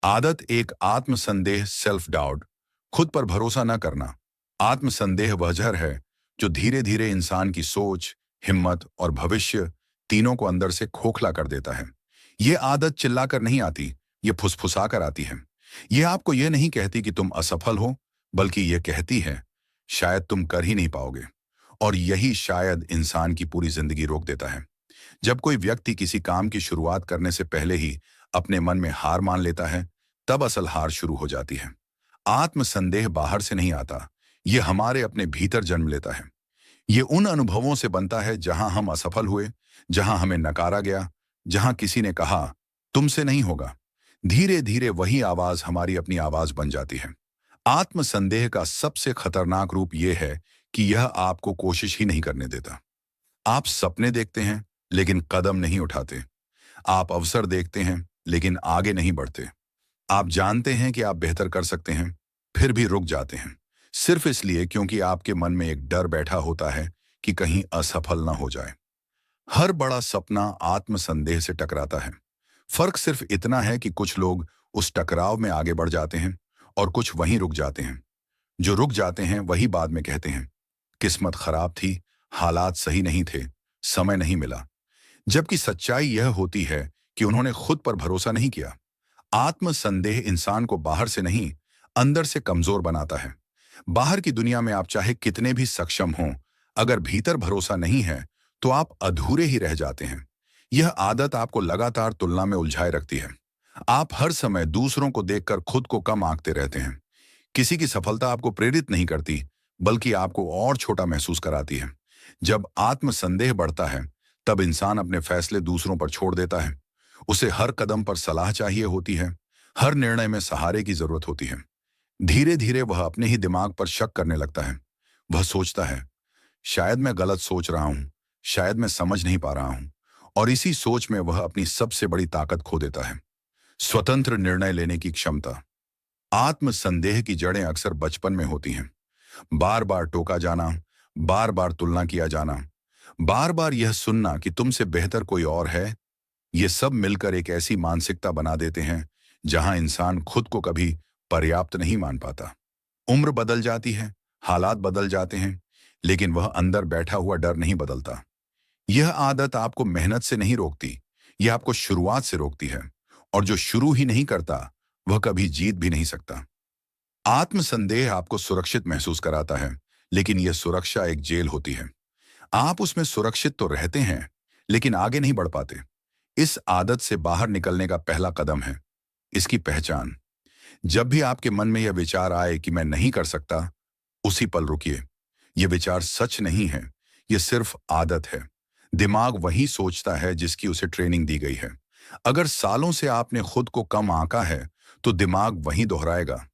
आदत एक आत्मसंदेह self doubt, खुद पर भरोसा न करना। आत्मसंदेह वह जहर है जो धीरे धीरे इंसान की सोच, हिम्मत और भविष्य तीनों को अंदर से खोखला कर देता है। ये आदत चिल्लाकर नहीं आती, ये फुसफुसा कर आती है। ये आपको ये नहीं कहती कि तुम असफल हो, बल्कि ये कहती है शायद तुम कर ही नहीं पाओगे। और यही शायद इंसान की पूरी जिंदगी रोक देता है। जब कोई व्यक्ति किसी काम की शुरुआत करने से पहले ही अपने मन में हार मान लेता है, तब असल हार शुरू हो जाती है। आत्मसंदेह बाहर से नहीं आता, ये हमारे अपने भीतर जन्म लेता है। ये उन अनुभवों से बनता है जहां हम असफल हुए, जहां हमें नकारा गया, जहां किसी ने कहा तुमसे नहीं होगा। धीरे धीरे वही आवाज हमारी अपनी आवाज बन जाती है। आत्मसंदेह का सबसे खतरनाक रूप यह है कि यह आपको कोशिश ही नहीं करने देता। आप सपने देखते हैं लेकिन कदम नहीं उठाते। आप अवसर देखते हैं लेकिन आगे नहीं बढ़ते। आप जानते हैं कि आप बेहतर कर सकते हैं, फिर भी रुक जाते हैं, सिर्फ इसलिए क्योंकि आपके मन में एक डर बैठा होता है कि कहीं असफल ना हो जाए। हर बड़ा सपना आत्मसंदेह से टकराता है। फर्क सिर्फ इतना है कि कुछ लोग उस टकराव में आगे बढ़ जाते हैं और कुछ वहीं रुक जाते हैं। जो रुक जाते हैं वही बाद में कहते हैं किस्मत खराब थी, हालात सही नहीं थे, समय नहीं मिला। जबकि सच्चाई यह होती है कि उन्होंने खुद पर भरोसा नहीं किया। आत्मसंदेह इंसान को बाहर से नहीं, अंदर से कमजोर बनाता है। बाहर की दुनिया में आप चाहे कितने भी सक्षम हों, अगर भीतर भरोसा नहीं है तो आप अधूरे ही रह जाते हैं। यह आदत आपको लगातार तुलना में उलझाए रखती है। आप हर समय दूसरों को देखकर खुद को कम आंकते रहते हैं। किसी की सफलता आपको प्रेरित नहीं करती, बल्कि आपको और छोटा महसूस कराती है। जब आत्मसंदेह बढ़ता है, तब इंसान अपने फैसले दूसरों पर छोड़ देता है। उसे हर कदम पर सलाह चाहिए होती है, हर निर्णय में सहारे की जरूरत होती है। धीरे धीरे वह अपने ही दिमाग पर शक करने लगता है। वह सोचता है शायद मैं गलत सोच रहा हूं, शायद मैं समझ नहीं पा रहा हूं। और इसी सोच में वह अपनी सबसे बड़ी ताकत खो देता है, स्वतंत्र निर्णय लेने की क्षमता। आत्मसंदेह की जड़ें अक्सर बचपन में होती हैं। बार बार टोका जाना, बार बार तुलना किया जाना, बार बार यह सुनना कि तुमसे बेहतर कोई और है। ये सब मिलकर एक ऐसी मानसिकता बना देते हैं जहां इंसान खुद को कभी पर्याप्त नहीं मान पाता। उम्र बदल जाती है, हालात बदल जाते हैं, लेकिन वह अंदर बैठा हुआ डर नहीं बदलता। यह आदत आपको मेहनत से नहीं रोकती, यह आपको शुरुआत से रोकती है। और जो शुरू ही नहीं करता, वह कभी जीत भी नहीं सकता। आत्मसंदेह आपको सुरक्षित महसूस कराता है, लेकिन यह सुरक्षा एक जेल होती है। आप उसमें सुरक्षित तो रहते हैं, लेकिन आगे नहीं बढ़ पाते। इस आदत से बाहर निकलने का पहला कदम है इसकी पहचान। जब भी आपके मन में यह विचार आए कि मैं नहीं कर सकता, उसी पल रुकिए। यह विचार सच नहीं है, यह सिर्फ आदत है। दिमाग वही सोचता है जिसकी उसे ट्रेनिंग दी गई है। अगर सालों से आपने खुद को कम आंका है, तो दिमाग वही दोहराएगा।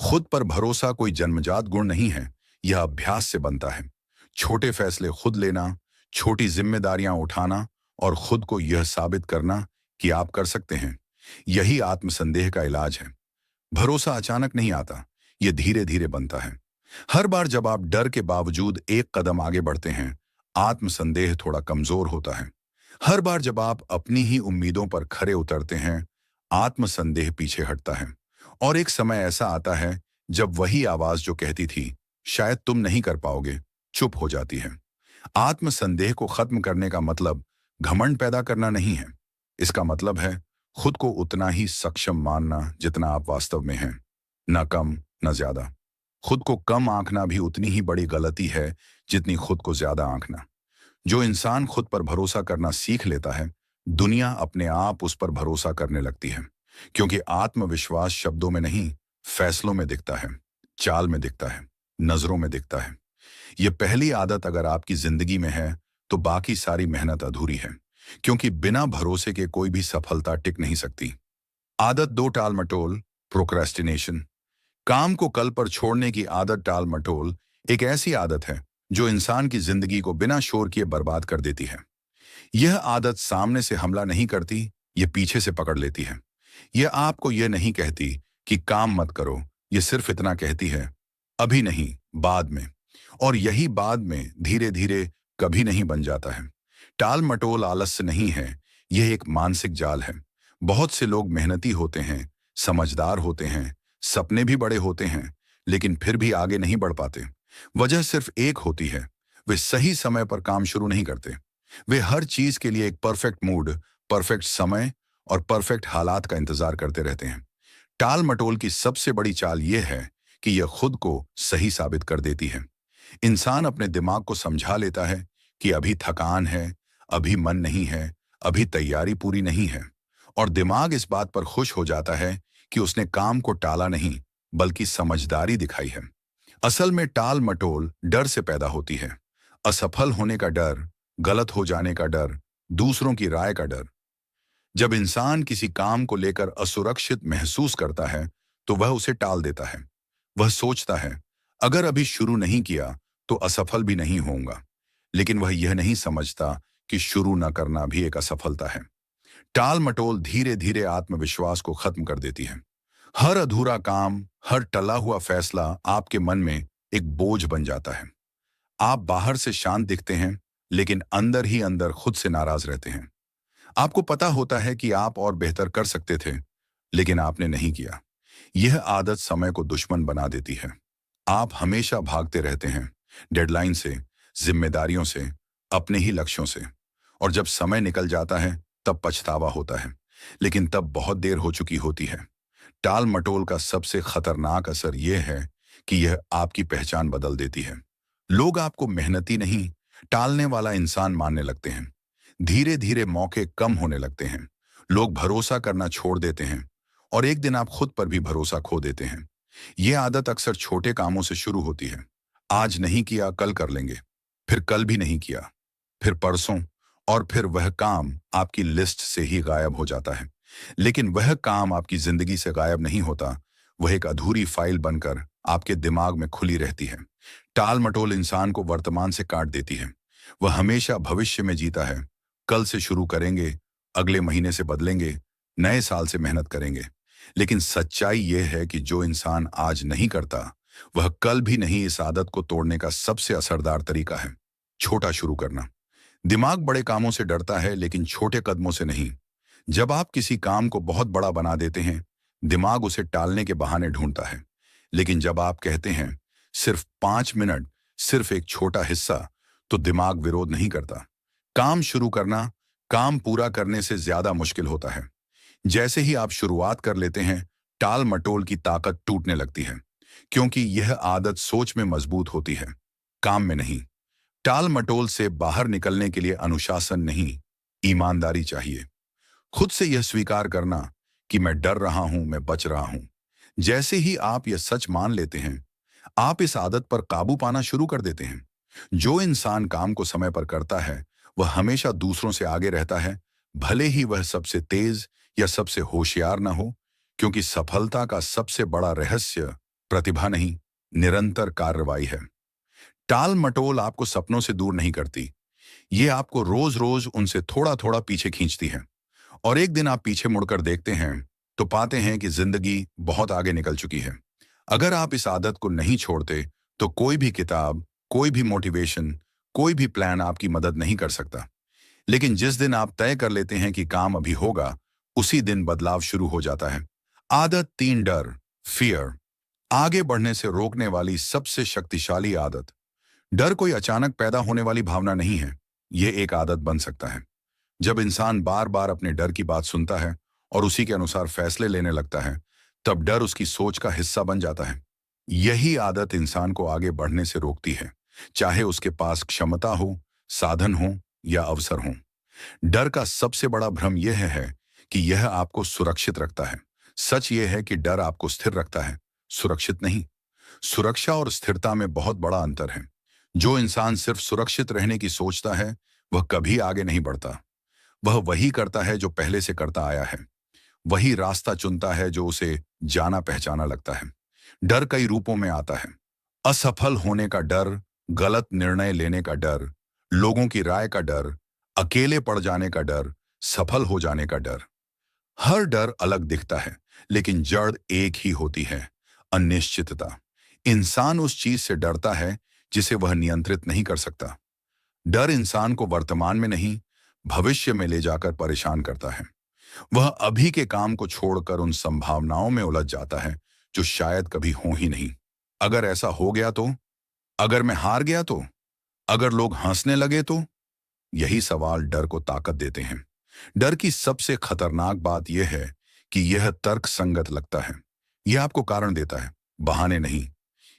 खुद पर भरोसा कोई जन्मजात गुण नहीं है, यह अभ्यास से बनता है। छोटे फैसले खुद लेना, छोटी जिम्मेदारियां उठाना और खुद को यह साबित करना कि आप कर सकते हैं, यही आत्मसंदेह का इलाज है। भरोसा अचानक नहीं आता, यह धीरे धीरे बनता है। हर बार जब आप डर के बावजूद एक कदम आगे बढ़ते हैं, आत्मसंदेह थोड़ा कमजोर होता है। हर बार जब आप अपनी ही उम्मीदों पर खरे उतरते हैं, आत्मसंदेह पीछे हटता है। और एक समय ऐसा आता है जब वही आवाज जो कहती थी शायद तुम नहीं कर पाओगे, चुप हो जाती है। आत्मसंदेह को खत्म करने का मतलब घमंड पैदा करना नहीं है। इसका मतलब है खुद को उतना ही सक्षम मानना जितना आप वास्तव में हैं, न कम न ज्यादा। खुद को कम आंकना भी उतनी ही बड़ी गलती है जितनी खुद को ज्यादा आंकना। जो इंसान खुद पर भरोसा करना सीख लेता है, दुनिया अपने आप उस पर भरोसा करने लगती है। क्योंकि आत्मविश्वास शब्दों में नहीं, फैसलों में दिखता है, चाल में दिखता है, नजरों में दिखता है। यह पहली आदत अगर आपकी जिंदगी में है, तो बाकी सारी मेहनत अधूरी है। क्योंकि बिना भरोसे के कोई भी सफलता टिक नहीं सकती। आदत दो, टाल मटोल, प्रोक्रेस्टिनेशन। काम को कल पर छोड़ने की आदत टाल मटोल एक ऐसी आदत है जो इंसान की जिंदगी को बिना शोर किए बर्बाद कर देती है। यह आदत सामने से हमला नहीं करती, यह पीछे से पकड़ लेती है। यह आपको यह नहीं कहती कि काम मत करो, यह सिर्फ इतना कहती है अभी नहीं, बाद में। और यही बाद में धीरे धीरे कभी नहीं बन जाता है। टाल मटोल आलस्य नहीं है, यह एक मानसिक जाल है। बहुत से लोग मेहनती होते हैं, समझदार होते हैं, सपने भी बड़े होते हैं, लेकिन फिर भी आगे नहीं बढ़ पाते। वजह सिर्फ एक होती है, वे सही समय पर काम शुरू नहीं करते। वे हर चीज के लिए एक परफेक्ट मूड, परफेक्ट समय और परफेक्ट हालात का इंतजार करते रहते हैं। टाल मटोल की सबसे बड़ी चाल यह है कि यह खुद को सही साबित कर देती है। इंसान अपने दिमाग को समझा लेता है कि अभी थकान है, अभी मन नहीं है, अभी तैयारी पूरी नहीं है, और दिमाग इस बात पर खुश हो जाता है कि उसने काम को टाला नहीं, बल्कि समझदारी दिखाई है। असल में टाल मटोल डर से पैदा होती है। असफल होने का डर, गलत हो जाने का डर, दूसरों की राय का डर। जब इंसान किसी काम को लेकर असुरक्षित महसूस करता है, तो वह उसे टाल देता है। वह सोचता है, अगर अभी शुरू नहीं किया तो असफल भी नहीं होऊंगा। लेकिन वह यह नहीं समझता कि शुरू न करना भी एक असफलता है। टाल मटोल धीरे धीरे आत्मविश्वास को खत्म कर देती है। हर अधूरा काम, हर टला हुआ फैसला आपके मन में एक बोझ बन जाता है। आप बाहर से शांत दिखते हैं, लेकिन अंदर ही अंदर खुद से नाराज रहते हैं। आपको पता होता है कि आप और बेहतर कर सकते थे, लेकिन आपने नहीं किया। यह आदत समय को दुश्मन बना देती है। आप हमेशा भागते रहते हैं, डेडलाइन से, जिम्मेदारियों से, अपने ही लक्ष्यों से। और जब समय निकल जाता है, तब पछतावा होता है, लेकिन तब बहुत देर हो चुकी होती है। टाल मटोल का सबसे खतरनाक असर यह है कि यह आपकी पहचान बदल देती है। लोग आपको मेहनती नहीं, टालने वाला इंसान मानने लगते हैं। धीरे धीरे मौके कम होने लगते हैं। लोग भरोसा करना छोड़ देते हैं, और एक दिन आप खुद पर भी भरोसा खो देते हैं। यह आदत अक्सर छोटे कामों से शुरू होती है। आज नहीं किया, कल कर लेंगे। फिर कल भी नहीं किया, फिर परसों, और फिर वह काम आपकी लिस्ट से ही गायब हो जाता है। लेकिन वह काम आपकी जिंदगी से गायब नहीं होता। वह एक अधूरी फाइल बनकर आपके दिमाग में खुली रहती है। टाल मटोल इंसान को वर्तमान से काट देती है। वह हमेशा भविष्य में जीता है। कल से शुरू करेंगे, अगले महीने से बदलेंगे, नए साल से मेहनत करेंगे। लेकिन सच्चाई यह है कि जो इंसान आज नहीं करता, वह कल भी नहीं। इस आदत को तोड़ने का सबसे असरदार तरीका है छोटा शुरू करना। दिमाग बड़े कामों से डरता है, लेकिन छोटे कदमों से नहीं। जब आप किसी काम को बहुत बड़ा बना देते हैं, दिमाग उसे टालने के बहाने ढूंढता है। लेकिन जब आप कहते हैं सिर्फ 5 मिनट, सिर्फ एक छोटा हिस्सा, तो दिमाग विरोध नहीं करता। काम शुरू करना काम पूरा करने से ज्यादा मुश्किल होता है। जैसे ही आप शुरुआत कर लेते हैं, टाल मटोल की ताकत टूटने लगती है, क्योंकि यह आदत सोच में मजबूत होती है, काम में नहीं। टाल मटोल से बाहर निकलने के लिए अनुशासन नहीं, ईमानदारी चाहिए। खुद से यह स्वीकार करना कि मैं डर रहा हूं, मैं बच रहा हूं। जैसे ही आप यह सच मान लेते हैं, आप इस आदत पर काबू पाना शुरू कर देते हैं। जो इंसान काम को समय पर करता है, वह हमेशा दूसरों से आगे रहता है, भले ही वह सबसे तेज या सबसे होशियार ना हो। क्योंकि सफलता का सबसे बड़ा रहस्य प्रतिभा नहीं, निरंतर कार्रवाई है। टाल मटोल आपको सपनों से दूर नहीं करती, ये आपको रोज रोज उनसे थोड़ा थोड़ा पीछे खींचती है। और एक दिन आप पीछे मुड़कर देखते हैं, तो पाते हैं कि जिंदगी बहुत आगे निकल चुकी है। अगर आप इस आदत को नहीं छोड़ते, तो कोई भी किताब, कोई भी मोटिवेशन, कोई भी प्लान आपकी मदद नहीं कर सकता। लेकिन जिस दिन आप तय कर लेते हैं कि काम अभी होगा, उसी दिन बदलाव शुरू हो जाता है। आदत 3, डर, फियर। आगे बढ़ने से रोकने वाली सबसे शक्तिशाली आदत। डर कोई अचानक पैदा होने वाली भावना नहीं है, यह एक आदत बन सकता है। जब इंसान बार बार अपने डर की बात सुनता है और उसी के अनुसार फैसले लेने लगता है, तब डर उसकी सोच का हिस्सा बन जाता है। यही आदत इंसान को आगे बढ़ने से रोकती है, चाहे उसके पास क्षमता हो, साधन हो या अवसर हो। डर का सबसे बड़ा भ्रम यह है कि यह आपको सुरक्षित रखता है। सच यह है कि डर आपको स्थिर रखता है, सुरक्षित नहीं। सुरक्षा और स्थिरता में बहुत बड़ा अंतर है। जो इंसान सिर्फ सुरक्षित रहने की सोचता है, वह कभी आगे नहीं बढ़ता। वह वही करता है जो पहले से करता आया है, वही रास्ता चुनता है जो उसे जाना पहचाना लगता है। डर कई रूपों में आता है। असफल होने का डर, गलत निर्णय लेने का डर, लोगों की राय का डर, अकेले पड़ जाने का डर, सफल हो जाने का डर। हर डर अलग दिखता है, लेकिन जड़ एक ही होती है, अनिश्चितता। इंसान उस चीज से डरता है जिसे वह नियंत्रित नहीं कर सकता। डर इंसान को वर्तमान में नहीं, भविष्य में ले जाकर परेशान करता है। वह अभी के काम को छोड़कर उन संभावनाओं में उलझ जाता है जो शायद कभी हो ही नहीं। अगर ऐसा हो गया तो? अगर मैं हार गया तो? अगर लोग हंसने लगे तो? यही सवाल डर को ताकत देते हैं। डर की सबसे खतरनाक बात यह है कि यह तर्क संगत लगता है। यह आपको कारण देता है, बहाने नहीं।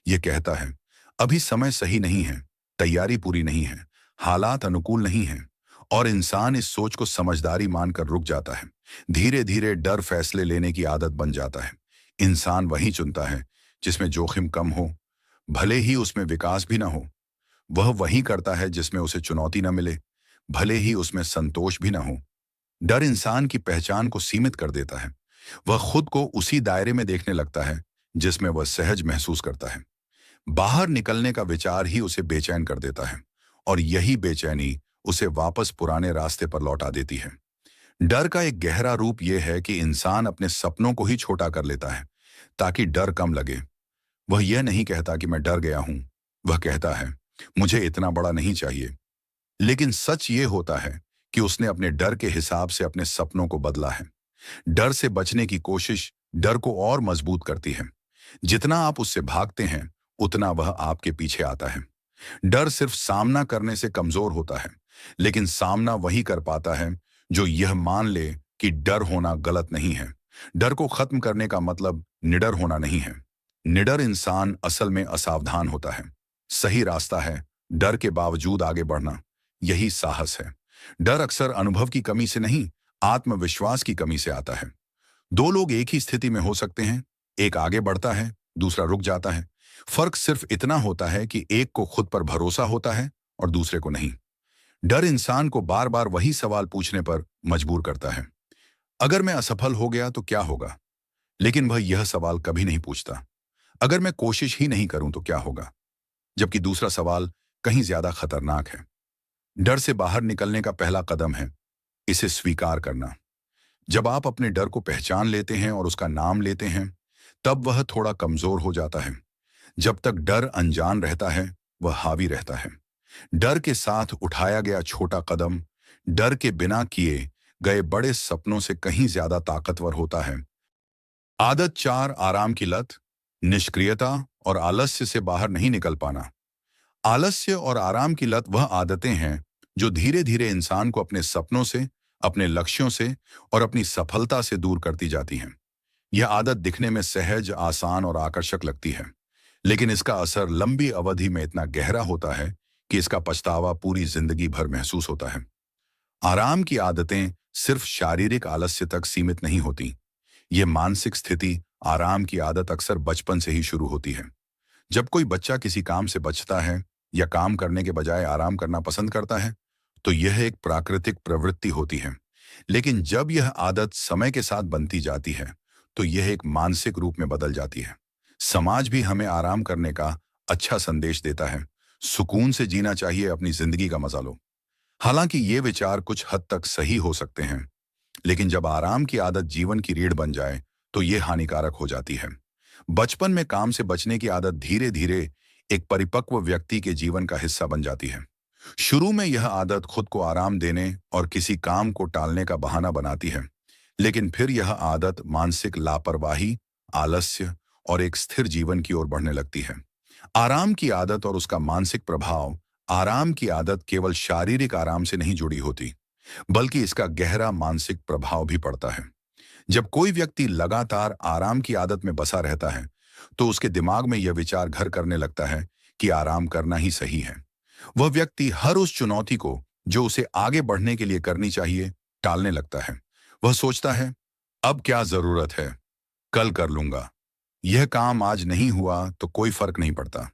यह कहता है, अभी समय सही नहीं है, तैयारी पूरी नहीं है, हालात अनुकूल नहीं हैं। और इंसान इस सोच को समझदारी मानकर रुक जाता है। धीरे धीरे डर फैसले लेने की आदत बन जाता है। इंसान वही चुनता है जिसमें जोखिम कम हो, भले ही उसमें विकास भी ना हो। वह वही करता है जिसमें उसे चुनौती न मिले, भले ही उसमें संतोष भी ना हो। डर इंसान की पहचान को सीमित कर देता है। वह खुद को उसी दायरे में देखने लगता है जिसमें वह सहज महसूस करता है। बाहर निकलने का विचार ही उसे बेचैन कर देता है, और यही बेचैनी उसे वापस पुराने रास्ते पर लौटा देती है। डर का एक गहरा रूप यह है कि इंसान अपने सपनों को ही छोटा कर लेता है ताकि डर कम लगे। वह यह नहीं कहता कि मैं डर गया हूं, वह कहता है मुझे इतना बड़ा नहीं चाहिए। लेकिन सच ये होता है कि उसने अपने डर के हिसाब से अपने सपनों को बदला है। डर से बचने की कोशिश डर को और मजबूत करती है। जितना आप उससे भागते हैं, उतना वह आपके पीछे आता है। डर सिर्फ सामना करने से कमजोर होता है, लेकिन सामना वही कर पाता है जो यह मान ले कि डर होना गलत नहीं है। डर को खत्म करने का मतलब निडर होना नहीं है। निडर इंसान असल में असावधान होता है। सही रास्ता है डर के बावजूद आगे बढ़ना। यही साहस है। डर अक्सर अनुभव की कमी से नहीं, आत्मविश्वास की कमी से आता है। दो लोग एक ही स्थिति में हो सकते हैं, एक आगे बढ़ता है, दूसरा रुक जाता है। फर्क सिर्फ इतना होता है कि एक को खुद पर भरोसा होता है और दूसरे को नहीं। डर इंसान को बार बार वही सवाल पूछने पर मजबूर करता है, अगर मैं असफल हो गया तो क्या होगा? लेकिन वह यह सवाल कभी नहीं पूछता, अगर मैं कोशिश ही नहीं करूं तो क्या होगा? जबकि दूसरा सवाल कहीं ज्यादा खतरनाक है। डर से बाहर निकलने का पहला कदम है इसे स्वीकार करना। जब आप अपने डर को पहचान लेते हैं और उसका नाम लेते हैं, तब वह थोड़ा कमजोर हो जाता है। जब तक डर अनजान रहता है, वह हावी रहता है। डर के साथ उठाया गया छोटा कदम डर के बिना किए गए बड़े सपनों से कहीं ज्यादा ताकतवर होता है। आदत 4, आराम की लत, निष्क्रियता और आलस्य से बाहर नहीं निकल पाना। आलस्य और आराम की लत वह आदतें हैं जो धीरे धीरे इंसान को अपने सपनों से, अपने लक्ष्यों से और अपनी सफलता से दूर करती जाती हैं। यह आदत दिखने में सहज, आसान और आकर्षक लगती है, लेकिन इसका असर लंबी अवधि में इतना गहरा होता है कि इसका पछतावा पूरी जिंदगी भर महसूस होता है। आराम की आदतें सिर्फ शारीरिक आलस्य तक सीमित नहीं होती। ये मानसिक स्थिति, आराम की आदत अक्सर बचपन से ही शुरू होती है। जब कोई बच्चा किसी काम से बचता है या काम करने के बजाय आराम करना पसंद करता है, तो यह एक प्राकृतिक प्रवृत्ति होती है। लेकिन जब यह आदत समय के साथ बनती जाती है, तो यह एक मानसिक रूप में बदल जाती है। समाज भी हमें आराम करने का अच्छा संदेश देता है। सुकून से जीना चाहिए, अपनी जिंदगी का मजा लो। हालांकि ये विचार कुछ हद तक सही हो सकते हैं, लेकिन जब आराम की आदत जीवन की रीढ़ बन जाए, तो ये हानिकारक हो जाती है। बचपन में काम से बचने की आदत धीरे धीरे एक परिपक्व व्यक्ति के जीवन का हिस्सा बन जाती है। शुरू में यह आदत खुद को आराम देने और किसी काम को टालने का बहाना बनाती है, लेकिन फिर यह आदत मानसिक लापरवाही, आलस्य और एक स्थिर जीवन की ओर बढ़ने लगती है। आराम की आदत और उसका मानसिक प्रभाव। आराम की आदत केवल शारीरिक आराम से नहीं जुड़ी होती, बल्कि इसका गहरा मानसिक प्रभाव भी पड़ता है। जब कोई व्यक्ति लगातार आराम की आदत में बसा रहता है, तो उसके दिमाग में यह विचार घर करने लगता है कि आराम करना ही सही है। वह व्यक्ति हर उस चुनौती को जो उसे आगे बढ़ने के लिए करनी चाहिए, टालने लगता है। वह सोचता है, अब क्या जरूरत है, कल कर लूंगा, यह काम आज नहीं हुआ तो कोई फर्क नहीं पड़ता।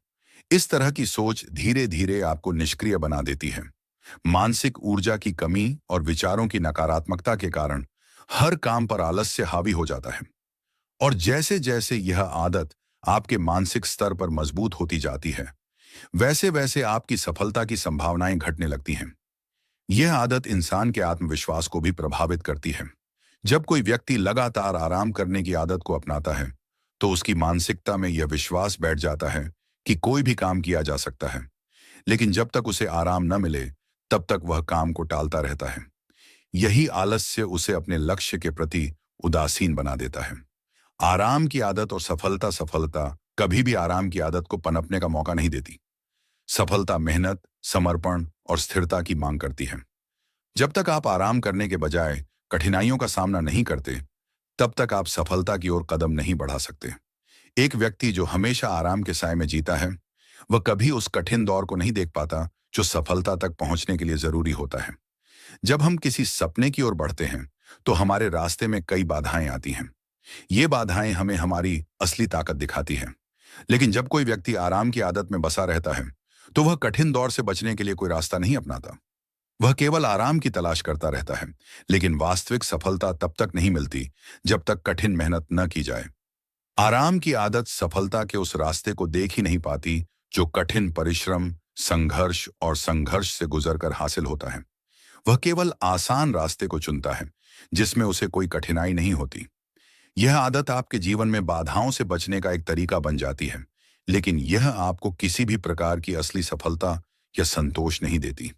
इस तरह की सोच धीरे धीरे आपको निष्क्रिय बना देती है। मानसिक ऊर्जा की कमी और विचारों की नकारात्मकता के कारण हर काम पर आलस्य हावी हो जाता है। और जैसे जैसे यह आदत आपके मानसिक स्तर पर मजबूत होती जाती है, वैसे वैसे आपकी सफलता की संभावनाएं घटने लगती हैं। यह आदत इंसान के आत्मविश्वास को भी प्रभावित करती है। जब कोई व्यक्ति लगातार आराम करने की आदत को अपनाता है, तो उसकी मानसिकता में यह विश्वास बैठ जाता है कि कोई भी काम किया जा सकता है। लेकिन जब तक उसे आराम न मिले, तब तक वह काम को टालता रहता है। यही आलस्य उसे अपने लक्ष्य के प्रति उदासीन बना देता है। आराम की आदत और सफलता सफलता कभी भी आराम की आदत को पनपने का मौका नहीं देती। सफलता मेहनत, समर्पण और स्थिरता की मांग करती है। जब तक आप आराम करने के बजाय कठिनाइयों का सामना नहीं करते, तब तक आप सफलता की ओर कदम नहीं बढ़ा सकते। एक व्यक्ति जो हमेशा आराम के साए में जीता है, वह कभी उस कठिन दौर को नहीं देख पाता जो सफलता तक पहुंचने के लिए जरूरी होता है। जब हम किसी सपने की ओर बढ़ते हैं, तो हमारे रास्ते में कई बाधाएं आती हैं। ये बाधाएं हमें हमारी असली ताकत दिखाती हैं। लेकिन जब कोई व्यक्ति आराम की आदत में बसा रहता है, तो वह कठिन दौर से बचने के लिए कोई रास्ता नहीं अपनाता। वह केवल आराम की तलाश करता रहता है। लेकिन वास्तविक सफलता तब तक नहीं मिलती जब तक कठिन मेहनत न की जाए। आराम की आदत सफलता के उस रास्ते को देख ही नहीं पाती जो कठिन परिश्रम, संघर्ष और संघर्ष से गुजरकर हासिल होता है। वह केवल आसान रास्ते को चुनता है, जिसमें उसे कोई कठिनाई नहीं होती। यह आदत आपके जीवन में बाधाओं से बचने का एक तरीका बन जाती है, लेकिन यह आपको किसी भी प्रकार की असली सफलता या संतोष नहीं देती।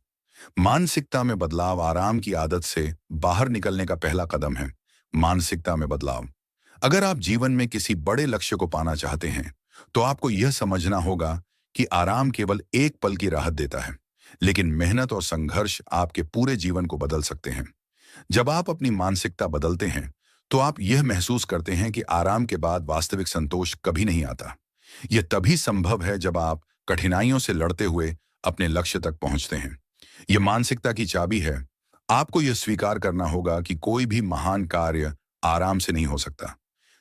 मानसिकता में बदलाव आराम की आदत से बाहर निकलने का पहला कदम है। मानसिकता में बदलाव। अगर आप जीवन में किसी बड़े लक्ष्य को पाना चाहते हैं, तो आपको यह समझना होगा कि आराम केवल एक पल की राहत देता है, लेकिन मेहनत और संघर्ष आपके पूरे जीवन को बदल सकते हैं। जब आप अपनी मानसिकता बदलते हैं, तो आप यह महसूस करते हैं कि आराम के बाद वास्तविक संतोष कभी नहीं आता। यह तभी संभव है जब आप कठिनाइयों से लड़ते हुए अपने लक्ष्य तक पहुंचते हैं। यह मानसिकता की चाबी है। आपको यह स्वीकार करना होगा कि कोई भी महान कार्य आराम से नहीं हो सकता।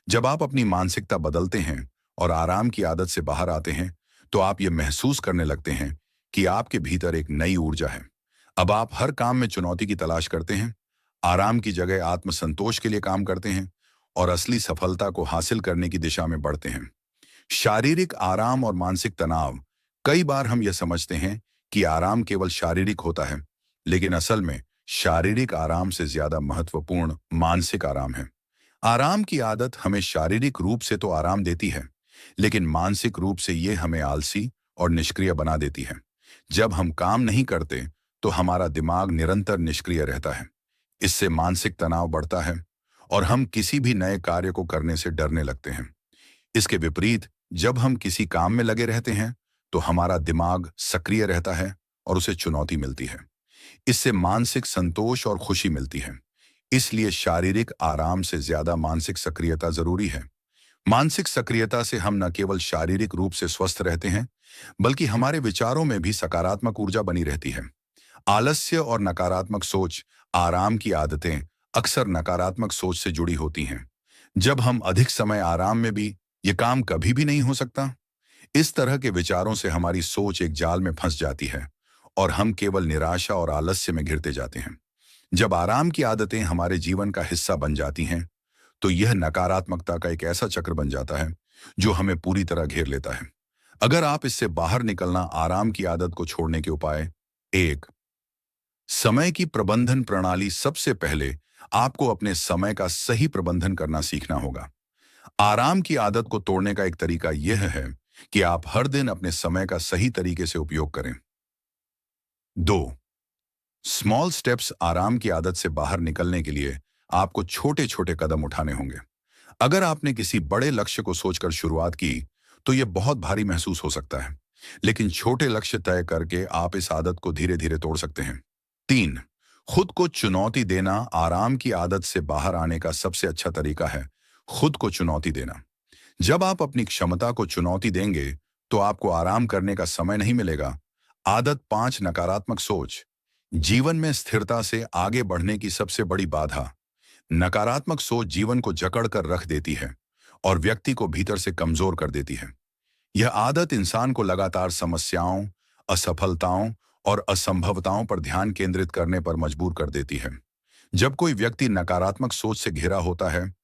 जब आप अपनी मानसिकता बदलते हैं और आराम की आदत से बाहर आते हैं, तो आप यह महसूस करने लगते हैं कि आपके भीतर एक नई ऊर्जा है। अब आप हर काम में चुनौती की तलाश करते हैं, आराम की जगह आत्मसंतोष के लिए काम करते हैं और असली सफलता को हासिल करने की दिशा में बढ़ते हैं। शारीरिक आराम और मानसिक तनाव। कई बार हम यह समझते हैं कि आराम केवल शारीरिक होता है, लेकिन असल में शारीरिक आराम से ज्यादा महत्वपूर्ण मानसिक आराम है। आराम की आदत हमें शारीरिक रूप से तो आराम देती है, लेकिन मानसिक रूप से यह हमें आलसी और निष्क्रिय बना देती है। जब हम काम नहीं करते, तो हमारा दिमाग निरंतर निष्क्रिय रहता है। इससे मानसिक तनाव बढ़ता है और हम किसी भी नए कार्य को करने से डरने लगते हैं। इसके विपरीत, जब हम किसी काम में लगे रहते हैं, तो हमारा दिमाग सक्रिय रहता है और उसे चुनौती मिलती है। इससे मानसिक संतोष और खुशी मिलती है। इसलिए शारीरिक आराम से ज्यादा मानसिक सक्रियता जरूरी है। मानसिक सक्रियता से हम न केवल शारीरिक रूप से स्वस्थ रहते हैं, बल्कि हमारे विचारों में भी सकारात्मक ऊर्जा बनी रहती है। आलस्य और नकारात्मक सोच। आराम की आदतें अक्सर नकारात्मक सोच से जुड़ी होती हैं। जब हम अधिक समय आराम में भी ये काम कभी भी नहीं हो सकता, इस तरह के विचारों से हमारी सोच एक जाल में फंस जाती है और हम केवल निराशा और आलस्य में घिरते जाते हैं। जब आराम की आदतें हमारे जीवन का हिस्सा बन जाती हैं, तो यह नकारात्मकता का एक ऐसा चक्र बन जाता है जो हमें पूरी तरह घेर लेता है। अगर आप इससे बाहर निकलना आराम की आदत को छोड़ने के उपाय। 1, समय की प्रबंधन प्रणाली। सबसे पहले आपको अपने समय का सही प्रबंधन करना सीखना होगा। आराम की आदत को तोड़ने का एक तरीका यह है कि आप हर दिन अपने समय का सही तरीके से उपयोग करें। 2, स्मॉल स्टेप्स। आराम की आदत से बाहर निकलने के लिए आपको छोटे छोटे कदम उठाने होंगे। अगर आपने किसी बड़े लक्ष्य को सोचकर शुरुआत की, तो यह बहुत भारी महसूस हो सकता है, लेकिन छोटे लक्ष्य तय करके आप इस आदत को धीरे धीरे तोड़ सकते हैं। 3, खुद को चुनौती देना। आराम की आदत से बाहर आने का सबसे अच्छा तरीका है खुद को चुनौती देना। जब आप अपनी क्षमता को चुनौती देंगे, तो आपको आराम करने का समय नहीं मिलेगा। आदत 5, नकारात्मक सोच। जीवन में स्थिरता से आगे बढ़ने की सबसे बड़ी बाधा नकारात्मक सोच जीवन को जकड़ कर रख देती है और व्यक्ति को भीतर से कमजोर कर देती है। यह आदत इंसान को लगातार समस्याओं, असफलताओं और असंभवताओं पर ध्यान केंद्रित करने पर मजबूर कर देती है। जब कोई व्यक्ति नकारात्मक सोच से घिरा होता है,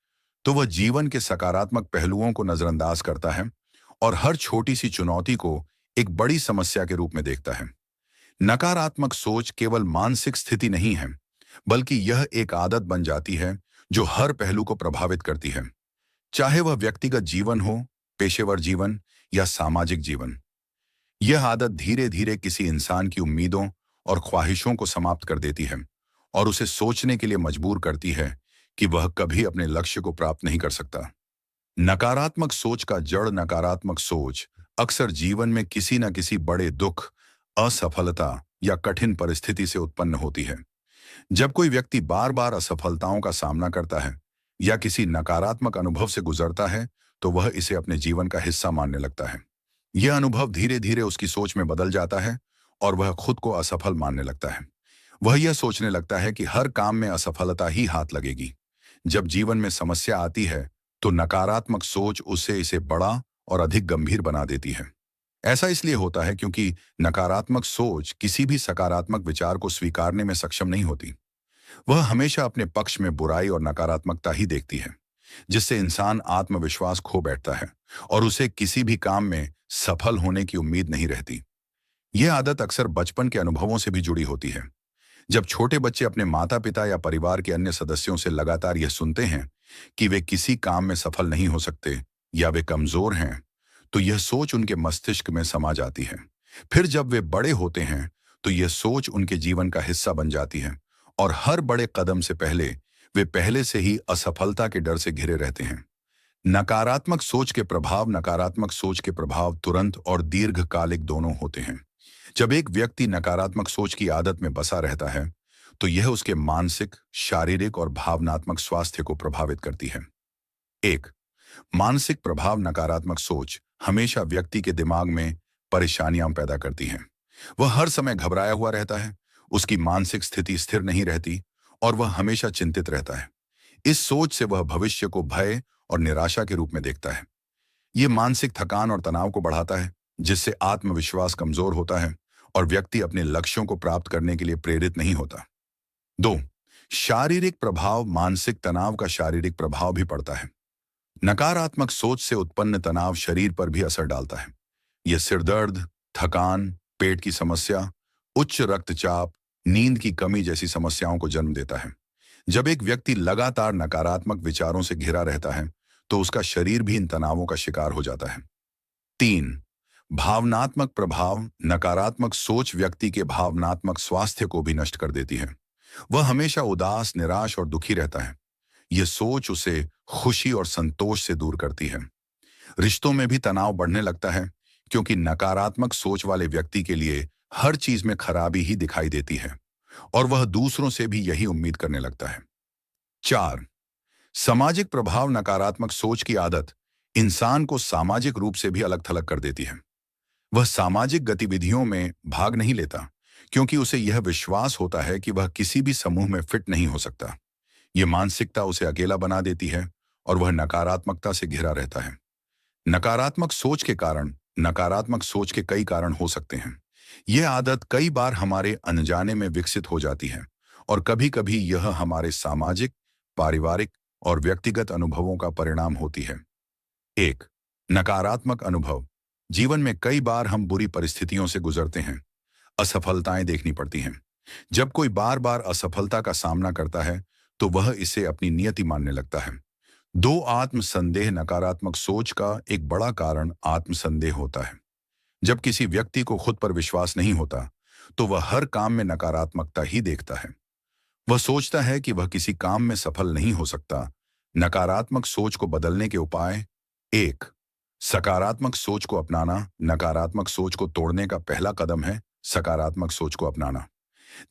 तो वह जीवन के सकारात्मक पहलुओं को नजरअंदाज करता है और हर छोटी सी चुनौती को एक बड़ी समस्या के रूप में देखता है। नकारात्मक सोच केवल मानसिक स्थिति नहीं है, बल्कि यह एक आदत बन जाती है जो हर पहलू को प्रभावित करती है, चाहे वह व्यक्तिगत जीवन हो, पेशेवर जीवन या सामाजिक जीवन। यह आदत धीरे धीरे किसी इंसान की उम्मीदों और ख्वाहिशों को समाप्त कर देती है और उसे सोचने के लिए मजबूर करती है कि वह कभी अपने लक्ष्य को प्राप्त नहीं कर सकता। नकारात्मक सोच का जड़ नकारात्मक सोच अक्सर जीवन में किसी न किसी बड़े दुख, असफलता या कठिन परिस्थिति से उत्पन्न होती है। जब कोई व्यक्ति बार बार असफलताओं का सामना करता है या किसी नकारात्मक अनुभव से गुजरता है, तो वह इसे अपने जीवन का हिस्सा मानने लगता है। यह अनुभव धीरे धीरे उसकी सोच में बदल जाता है और वह खुद को असफल मानने लगता है। वह यह सोचने लगता है कि हर काम में असफलता ही हाथ लगेगी। जब जीवन में समस्या आती है, तो नकारात्मक सोच उसे इसे बड़ा और अधिक गंभीर बना देती है। ऐसा इसलिए होता है क्योंकि नकारात्मक सोच किसी भी सकारात्मक विचार को स्वीकारने में सक्षम नहीं होती। वह हमेशा अपने पक्ष में बुराई और नकारात्मकता ही देखती है, जिससे इंसान आत्मविश्वास खो बैठता है और उसे किसी भी काम में सफल होने की उम्मीद नहीं रहती। यह आदत अक्सर बचपन के अनुभवों से भी जुड़ी होती है। जब छोटे बच्चे अपने माता पिता या परिवार के अन्य सदस्यों से लगातार यह सुनते हैं कि वे किसी काम में सफल नहीं हो सकते या वे कमजोर हैं, तो यह सोच उनके मस्तिष्क में समा जाती है। फिर जब वे बड़े होते हैं, तो यह सोच उनके जीवन का हिस्सा बन जाती है और हर बड़े कदम से पहले वे पहले से ही असफलता के डर से घिरे रहते हैं। नकारात्मक सोच के प्रभाव तुरंत और दीर्घकालिक दोनों होते हैं। जब एक व्यक्ति नकारात्मक सोच की आदत में बसा रहता है, तो यह उसके मानसिक, शारीरिक और भावनात्मक स्वास्थ्य को प्रभावित करती है। एक, मानसिक प्रभाव नकारात्मक सोच हमेशा व्यक्ति के दिमाग में परेशानियां पैदा करती है। वह हर समय घबराया हुआ रहता है, उसकी मानसिक स्थिति स्थिर नहीं रहती और वह हमेशा चिंतित रहता है। इस सोच से वह भविष्य को भय और निराशा के रूप में देखता है। यह मानसिक थकान और तनाव को बढ़ाता है, जिससे आत्मविश्वास कमजोर होता है और व्यक्ति अपने लक्ष्यों को प्राप्त करने के लिए प्रेरित नहीं होता। 2, शारीरिक प्रभाव मानसिक तनाव का शारीरिक प्रभाव भी पड़ता है। नकारात्मक सोच से उत्पन्न तनाव शरीर पर भी असर डालता है। यह सिरदर्द, थकान, पेट की समस्या, उच्च रक्तचाप, नींद की कमी जैसी समस्याओं को जन्म देता है। जब एक व्यक्ति लगातार नकारात्मक विचारों से घिरा रहता है, तो उसका शरीर भी इन तनावों का शिकार हो जाता है। 3, भावनात्मक प्रभाव नकारात्मक सोच व्यक्ति के भावनात्मक स्वास्थ्य को भी नष्ट कर देती है। वह हमेशा उदास, निराश और दुखी रहता है। यह सोच उसे खुशी और संतोष से दूर करती है। रिश्तों में भी तनाव बढ़ने लगता है, क्योंकि नकारात्मक सोच वाले व्यक्ति के लिए हर चीज में खराबी ही दिखाई देती है और वह दूसरों से भी यही उम्मीद करने लगता है। 4, सामाजिक प्रभाव नकारात्मक सोच की आदत इंसान को सामाजिक रूप से भी अलग थलग कर देती है। वह सामाजिक गतिविधियों में भाग नहीं लेता, क्योंकि उसे यह विश्वास होता है कि वह किसी भी समूह में फिट नहीं हो सकता। यह मानसिकता उसे अकेला बना देती है और वह नकारात्मकता से घिरा रहता है। नकारात्मक सोच के कई कारण हो सकते हैं। यह आदत कई बार हमारे अनजाने में विकसित हो जाती है और कभी-कभी यह हमारे सामाजिक, पारिवारिक और व्यक्तिगत अनुभवों का परिणाम होती है। 1, नकारात्मक अनुभव। जीवन में कई बार हम बुरी परिस्थितियों से गुजरते हैं, असफलताएं देखनी पड़ती हैं। जब कोई बार बार असफलता का सामना करता है, तो वह इसे अपनी नियति मानने लगता है। 2, आत्मसंदेह नकारात्मक सोच का एक बड़ा कारण आत्मसंदेह होता है। जब किसी व्यक्ति को खुद पर विश्वास नहीं होता, तो वह हर काम में नकारात्मकता ही देखता है। वह सोचता है कि वह किसी काम में सफल नहीं हो सकता। नकारात्मक सोच को बदलने के उपाय: 1, सकारात्मक सोच को अपनाना। नकारात्मक सोच को तोड़ने का पहला कदम है सकारात्मक सोच को अपनाना।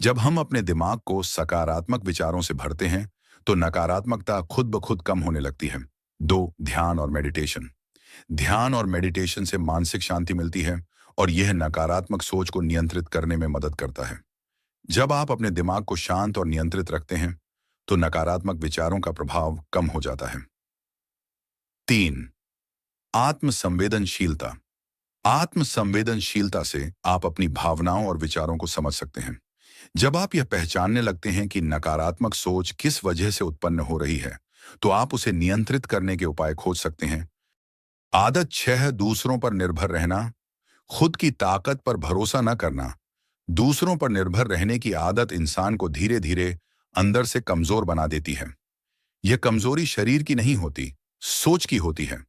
जब हम अपने दिमाग को सकारात्मक विचारों से भरते हैं, तो नकारात्मकता खुद ब खुद कम होने लगती है। 2, ध्यान और मेडिटेशन। ध्यान और मेडिटेशन से मानसिक शांति मिलती है और यह नकारात्मक सोच को नियंत्रित करने में मदद करता है। जब आप अपने दिमाग को शांत और नियंत्रित रखते हैं, तो नकारात्मक विचारों का प्रभाव कम हो जाता है। 3, आत्मसंवेदनशीलता। आत्मसंवेदनशीलता से आप अपनी भावनाओं और विचारों को समझ सकते हैं। जब आप यह पहचानने लगते हैं कि नकारात्मक सोच किस वजह से उत्पन्न हो रही है, तो आप उसे नियंत्रित करने के उपाय खोज सकते हैं। आदत 6, दूसरों पर निर्भर रहना। खुद की ताकत पर भरोसा न करना। दूसरों पर निर्भर रहने की आदत इंसान को धीरे धीरे अंदर से कमजोर बना देती है। यह कमजोरी शरीर की नहीं होती, सोच की होती है।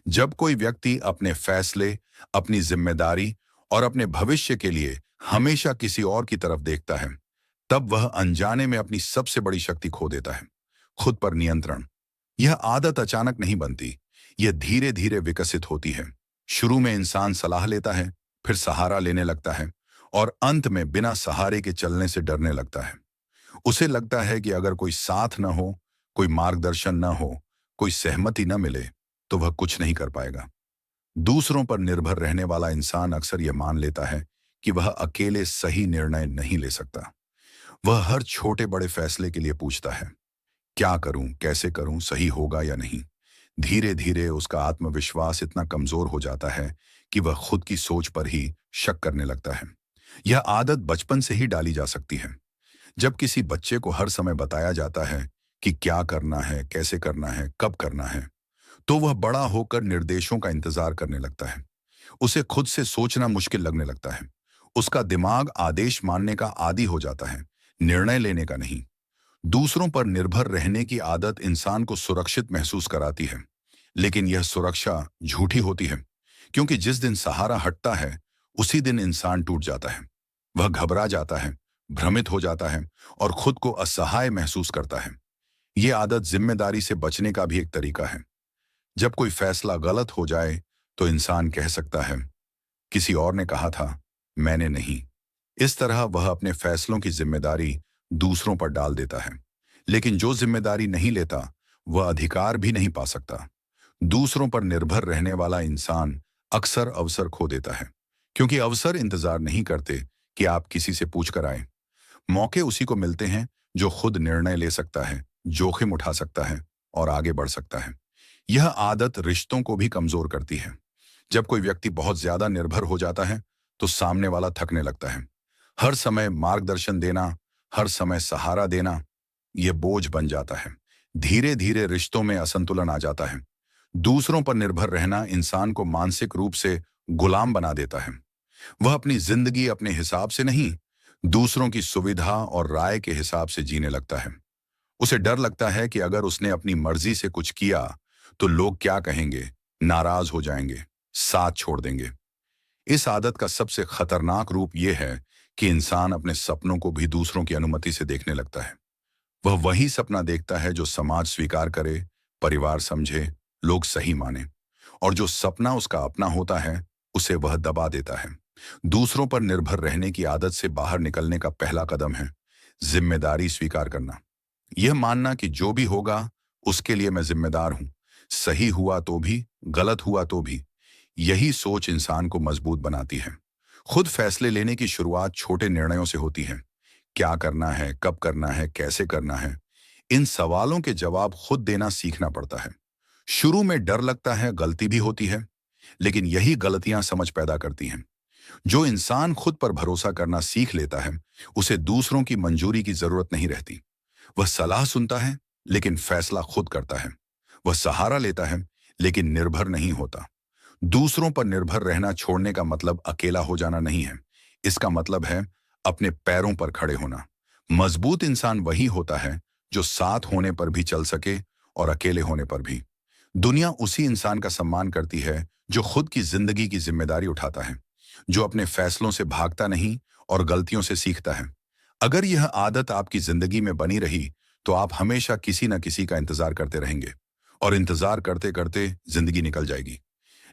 जब कोई व्यक्ति अपने फैसले, अपनी जिम्मेदारी और अपने भविष्य के लिए हमेशा किसी और की तरफ देखता है, तब वह अनजाने में अपनी सबसे बड़ी शक्ति खो देता है, खुद पर नियंत्रण। यह आदत अचानक नहीं बनती, यह धीरे धीरे विकसित होती है। शुरू में इंसान सलाह लेता है, फिर सहारा लेने लगता है, और अंत में बिना सहारे के चलने से डरने लगता है। उसे लगता है कि अगर कोई साथ न हो, कोई मार्गदर्शन न हो, कोई सहमति न मिले, तो वह कुछ नहीं कर पाएगा। दूसरों पर निर्भर रहने वाला इंसान अक्सर यह मान लेता है कि वह अकेले सही निर्णय नहीं ले सकता। वह हर छोटे बड़े फैसले के लिए पूछता है, क्या करूं, कैसे करूं, सही होगा या नहीं। धीरे धीरे उसका आत्मविश्वास इतना कमजोर हो जाता है कि वह खुद की सोच पर ही शक करने लगता है। यह आदत बचपन से ही डाली जा सकती है। जब किसी बच्चे को हर समय बताया जाता है कि क्या करना है, कैसे करना है, कब करना है, तो वह बड़ा होकर निर्देशों का इंतजार करने लगता है। उसे खुद से सोचना मुश्किल लगने लगता है। उसका दिमाग आदेश मानने का आदी हो जाता है, निर्णय लेने का नहीं। दूसरों पर निर्भर रहने की आदत इंसान को सुरक्षित महसूस कराती है, लेकिन यह सुरक्षा झूठी होती है, क्योंकि जिस दिन सहारा हटता है, उसी दिन इंसान टूट जाता है। वह घबरा जाता है, भ्रमित हो जाता है और खुद को असहाय महसूस करता है। यह आदत जिम्मेदारी से बचने का भी एक तरीका है। जब कोई फैसला गलत हो जाए, तो इंसान कह सकता है, किसी और ने कहा था, मैंने नहीं। इस तरह वह अपने फैसलों की जिम्मेदारी दूसरों पर डाल देता है। लेकिन जो जिम्मेदारी नहीं लेता, वह अधिकार भी नहीं पा सकता। दूसरों पर निर्भर रहने वाला इंसान अक्सर अवसर खो देता है, क्योंकि अवसर इंतजार नहीं करते कि आप किसी से पूछ कर आए। मौके उसी को मिलते हैं जो खुद निर्णय ले सकता है, जोखिम उठा सकता है और आगे बढ़ सकता है। यह आदत रिश्तों को भी कमजोर करती है। जब कोई व्यक्ति बहुत ज्यादा निर्भर हो जाता है, तो सामने वाला थकने लगता है। हर समय मार्गदर्शन देना, हर समय सहारा देना, यह बोझ बन जाता है। धीरे धीरे रिश्तों में असंतुलन आ जाता है। दूसरों पर निर्भर रहना इंसान को मानसिक रूप से गुलाम बना देता है। वह अपनी जिंदगी अपने हिसाब से नहीं, दूसरों की सुविधा और राय के हिसाब से जीने लगता है। उसे डर लगता है कि अगर उसने अपनी मर्जी से कुछ किया, तो लोग क्या कहेंगे, नाराज हो जाएंगे, साथ छोड़ देंगे। इस आदत का सबसे खतरनाक रूप यह है कि इंसान अपने सपनों को भी दूसरों की अनुमति से देखने लगता है। वह वही सपना देखता है जो समाज स्वीकार करे, परिवार समझे, लोग सही माने। और जो सपना उसका अपना होता है, उसे वह दबा देता है। दूसरों पर निर्भर रहने की आदत से बाहर निकलने का पहला कदम है जिम्मेदारी स्वीकार करना। यह मानना कि जो भी होगा, उसके लिए मैं जिम्मेदार हूं। सही हुआ तो भी, गलत हुआ तो भी। यही सोच इंसान को मजबूत बनाती है। खुद फैसले लेने की शुरुआत छोटे निर्णयों से होती है। क्या करना है, कब करना है, कैसे करना है, इन सवालों के जवाब खुद देना सीखना पड़ता है। शुरू में डर लगता है, गलती भी होती है, लेकिन यही गलतियां समझ पैदा करती हैं। जो इंसान खुद पर भरोसा करना सीख लेता है, उसे दूसरों की मंजूरी की जरूरत नहीं रहती। वह सलाह सुनता है, लेकिन फैसला खुद करता है। वह सहारा लेता है, लेकिन निर्भर नहीं होता। दूसरों पर निर्भर रहना छोड़ने का मतलब अकेला हो जाना नहीं है। इसका मतलब है अपने पैरों पर खड़े होना। मजबूत इंसान वही होता है जो साथ होने पर भी चल सके और अकेले होने पर भी। दुनिया उसी इंसान का सम्मान करती है जो खुद की जिंदगी की जिम्मेदारी उठाता है, जो अपने फैसलों से भागता नहीं और गलतियों से सीखता है। अगर यह आदत आपकी जिंदगी में बनी रही, तो आप हमेशा किसी न किसी का इंतजार करते रहेंगे, और इंतजार करते करते जिंदगी निकल जाएगी।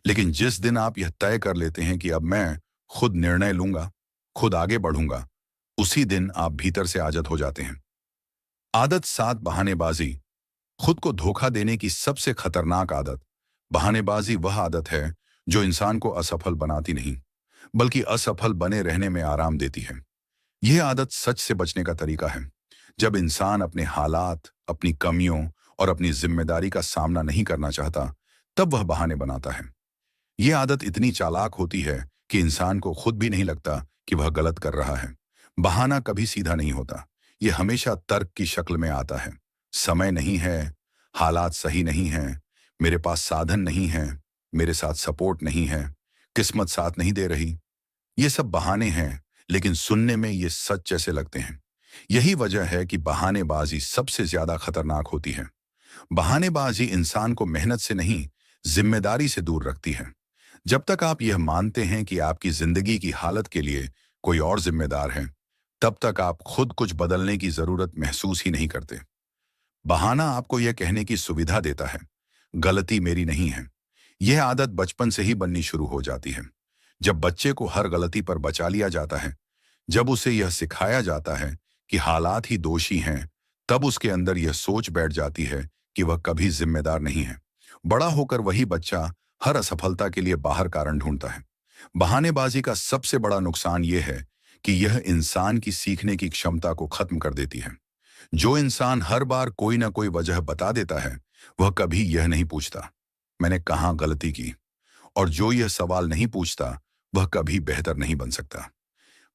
लेकिन जिस दिन आप यह तय कर लेते हैं कि अब मैं खुद निर्णय लूंगा, खुद आगे बढ़ूंगा, उसी दिन आप भीतर से आजाद हो जाते हैं। आदत 7, बहानेबाजी। खुद को धोखा देने की सबसे खतरनाक आदत बहानेबाजी वह आदत है जो इंसान को असफल बनाती नहीं, बल्कि असफल बने रहने में आराम देती है। यह आदत सच से बचने का तरीका है। जब इंसान अपने हालात, अपनी कमियों और अपनी जिम्मेदारी का सामना नहीं करना चाहता, तब वह बहाने बनाता है। यह आदत इतनी चालाक होती है कि इंसान को खुद भी नहीं लगता कि वह गलत कर रहा है। बहाना कभी सीधा नहीं होता। यह हमेशा तर्क की शक्ल में आता है। समय नहीं है, हालात सही नहीं हैं, मेरे पास साधन नहीं है, मेरे साथ सपोर्ट नहीं है, किस्मत साथ नहीं दे रही। ये सब बहाने हैं, लेकिन सुनने में ये सच जैसे लगते हैं। यही वजह है कि बहानेबाजी सबसे ज्यादा खतरनाक होती है। बहानेबाजी इंसान को मेहनत से नहीं, जिम्मेदारी से दूर रखती है। जब तक आप यह मानते हैं कि आपकी जिंदगी की हालत के लिए कोई और जिम्मेदार है, तब तक आप खुद कुछ बदलने की जरूरत महसूस ही नहीं करते। बहाना आपको यह कहने की सुविधा देता है, गलती मेरी नहीं है। यह आदत बचपन से ही बननी शुरू हो जाती है। जब बच्चे को हर गलती पर बचा लिया जाता है, जब उसे यह सिखाया जाता है कि हालात ही दोषी हैं, तब उसके अंदर यह सोच बैठ जाती है कि वह कभी जिम्मेदार नहीं है। बड़ा होकर वही बच्चा हर असफलता के लिए बाहर कारण ढूंढता है। बहानेबाजी का सबसे बड़ा नुकसान यह है कि यह इंसान की सीखने की क्षमता को खत्म कर देती है। जो इंसान हर बार कोई ना कोई वजह बता देता है, वह कभी यह नहीं पूछता, मैंने कहाँ गलती की। और जो यह सवाल नहीं पूछता, वह कभी बेहतर नहीं बन सकता।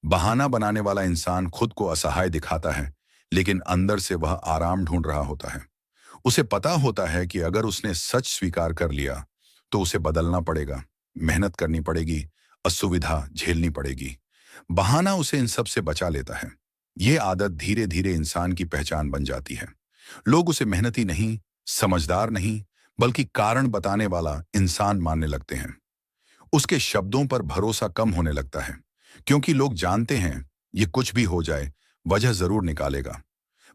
बहाना बनाने वाला इंसान खुद को असहाय दिखाता है, लेकिन अंदर से वह आराम ढूंढ रहा होता है। उसे पता होता है कि अगर उसने सच स्वीकार कर लिया, तो उसे बदलना पड़ेगा, मेहनत करनी पड़ेगी, असुविधा झेलनी पड़ेगी। बहाना उसे इन सब से बचा लेता है। यह आदत धीरे धीरे इंसान की पहचान बन जाती है। लोग उसे मेहनती नहीं, समझदार नहीं, बल्कि कारण बताने वाला इंसान मानने लगते हैं। उसके शब्दों पर भरोसा कम होने लगता है, क्योंकि लोग जानते हैं ये कुछ भी हो जाए, वजह जरूर निकालेगा।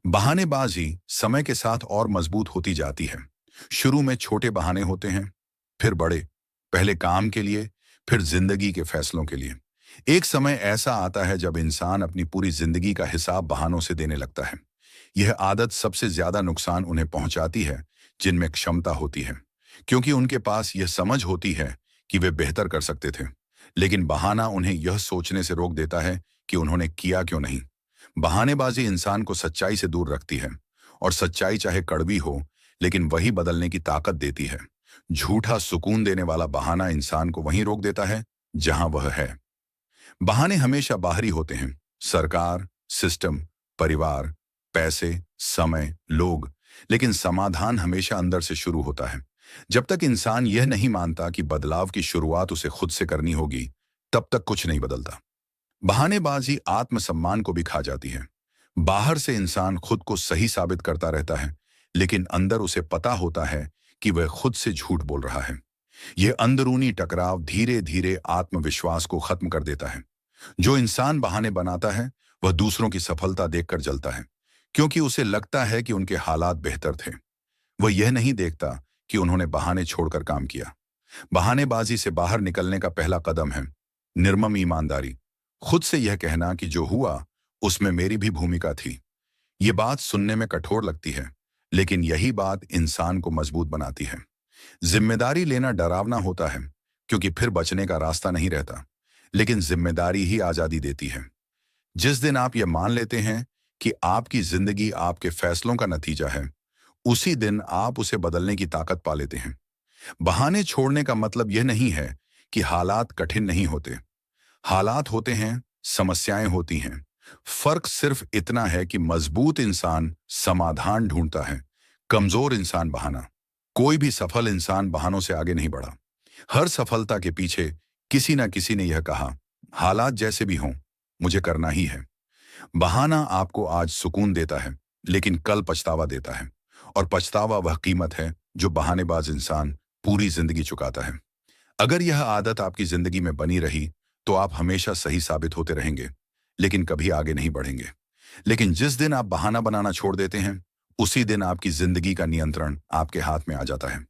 बहानेबाजी समय के साथ और मजबूत होती जाती है। शुरू में छोटे बहाने होते हैं, फिर बड़े, पहले काम के लिए, फिर जिंदगी के फैसलों के लिए। एक समय ऐसा आता है जब इंसान अपनी पूरी जिंदगी का हिसाब बहानों से देने लगता है। यह आदत सबसे ज्यादा नुकसान उन्हें पहुंचाती है जिनमें क्षमता होती है, क्योंकि उनके पास यह समझ होती है कि वे बेहतर कर सकते थे। लेकिन बहाना उन्हें यह सोचने से रोक देता है कि उन्होंने किया क्यों नहीं। बहानेबाजी इंसान को सच्चाई से दूर रखती है, और सच्चाई चाहे कड़वी हो, लेकिन वही बदलने की ताकत देती है। झूठा सुकून देने वाला बहाना इंसान को वहीं रोक देता है जहां वह है। बहाने हमेशा बाहरी होते हैं, सरकार, सिस्टम, परिवार, पैसे, समय, लोग। लेकिन समाधान हमेशा अंदर से शुरू होता है। जब तक इंसान यह नहीं मानता कि बदलाव की शुरुआत उसे खुद से करनी होगी, तब तक कुछ नहीं बदलता। बहानेबाजी आत्मसम्मान को भी खा जाती है। बाहर से इंसान खुद को सही साबित करता रहता है, लेकिन अंदर उसे पता होता है कि वह खुद से झूठ बोल रहा है। यह अंदरूनी टकराव धीरे धीरे आत्मविश्वास को खत्म कर देता है। जो इंसान बहाने बनाता है, वह दूसरों की सफलता देखकर जलता है, क्योंकि उसे लगता है कि उनके हालात बेहतर थे। वह यह नहीं देखता कि उन्होंने बहाने छोड़कर काम किया। बहानेबाजी से बाहर निकलने का पहला कदम है निर्मम ईमानदारी। खुद से यह कहना कि जो हुआ उसमें मेरी भी भूमिका थी। ये बात सुनने में कठोर लगती है, लेकिन यही बात इंसान को मजबूत बनाती है। जिम्मेदारी लेना डरावना होता है, क्योंकि फिर बचने का रास्ता नहीं रहता, लेकिन जिम्मेदारी ही आजादी देती है। जिस दिन आप यह मान लेते हैं कि आपकी जिंदगी आपके फैसलों का नतीजा है, उसी दिन आप उसे बदलने की ताकत पा लेते हैं। बहाने छोड़ने का मतलब यह नहीं है कि हालात कठिन नहीं होते। हालात होते हैं, समस्याएं होती हैं। फर्क सिर्फ इतना है कि मजबूत इंसान समाधान ढूंढता है, कमजोर इंसान बहाना। कोई भी सफल इंसान बहानों से आगे नहीं बढ़ा। हर सफलता के पीछे किसी ना किसी ने यह कहा, हालात जैसे भी हों, मुझे करना ही है। बहाना आपको आज सुकून देता है, लेकिन कल पछतावा देता है, और पछतावा वह कीमत है जो बहानेबाज इंसान पूरी जिंदगी चुकाता है। अगर यह आदत आपकी जिंदगी में बनी रही, तो आप हमेशा सही साबित होते रहेंगे, लेकिन कभी आगे नहीं बढ़ेंगे। लेकिन जिस दिन आप बहाना बनाना छोड़ देते हैं, उसी दिन आपकी जिंदगी का नियंत्रण आपके हाथ में आ जाता है।